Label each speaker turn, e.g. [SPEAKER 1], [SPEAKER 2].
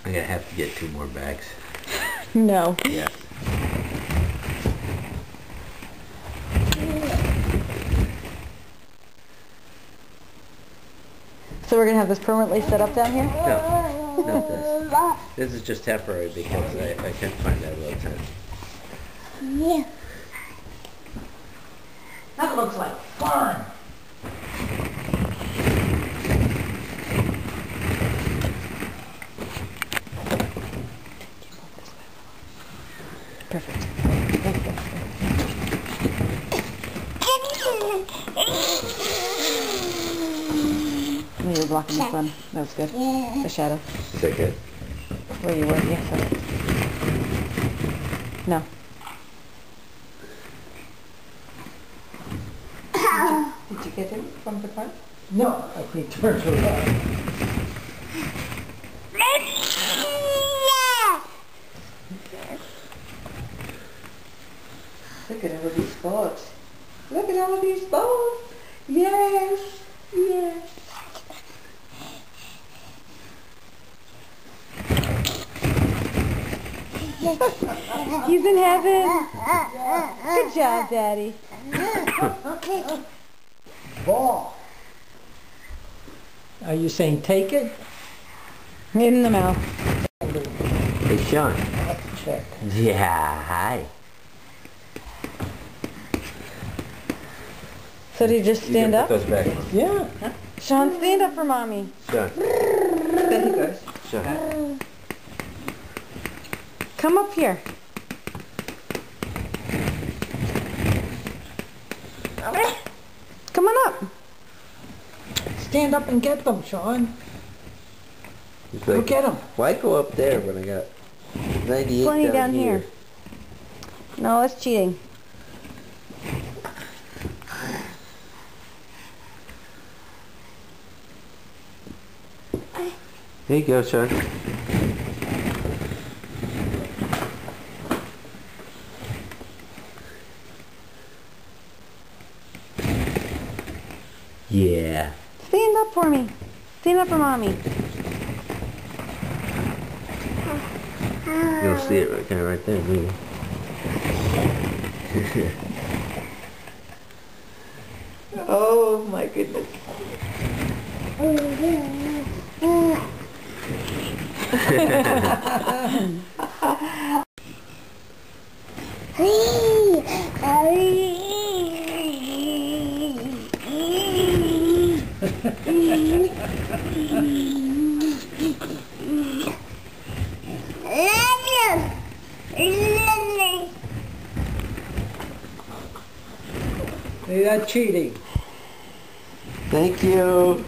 [SPEAKER 1] I'm gonna have to get 2 more bags.
[SPEAKER 2] No.
[SPEAKER 1] Yeah.
[SPEAKER 2] So we're gonna have this permanently set up down here?
[SPEAKER 1] No, not this. This is just temporary because I couldn't find that little tent.
[SPEAKER 3] Yeah.
[SPEAKER 4] That looks like fun.
[SPEAKER 2] Perfect. You were blocking the sun. That was good. The shadow.
[SPEAKER 1] Is that good?
[SPEAKER 2] Where you were, yes. Yeah, no. Did you get him from the car?
[SPEAKER 4] No, I think turns around.
[SPEAKER 2] Look at all of these boats. Look at all of these boats. Yes, yes. He's in heaven. Good job, Daddy.
[SPEAKER 4] Ball. Are you saying take it?
[SPEAKER 2] In the mouth.
[SPEAKER 1] Hey, Sean.
[SPEAKER 4] Check.
[SPEAKER 1] Yeah, hi.
[SPEAKER 2] So did you just stand up?
[SPEAKER 1] Put those back.
[SPEAKER 4] Yeah.
[SPEAKER 2] Sean, stand up for Mommy.
[SPEAKER 1] Sean.
[SPEAKER 2] There he goes.
[SPEAKER 1] Sean.
[SPEAKER 2] Come up here. Come on up.
[SPEAKER 4] Stand up and get them, Sean.
[SPEAKER 1] He's
[SPEAKER 4] Go
[SPEAKER 1] like,
[SPEAKER 4] get them.
[SPEAKER 1] why go up there when I got 98
[SPEAKER 2] Plenty
[SPEAKER 1] down here?
[SPEAKER 2] No, that's cheating.
[SPEAKER 1] There you go, Sean. Yeah.
[SPEAKER 2] Stand up for me. Stand up for Mommy.
[SPEAKER 1] You'll see it right there, maybe.
[SPEAKER 2] Oh my goodness.
[SPEAKER 4] Hey, that's cheating.
[SPEAKER 1] Thank you.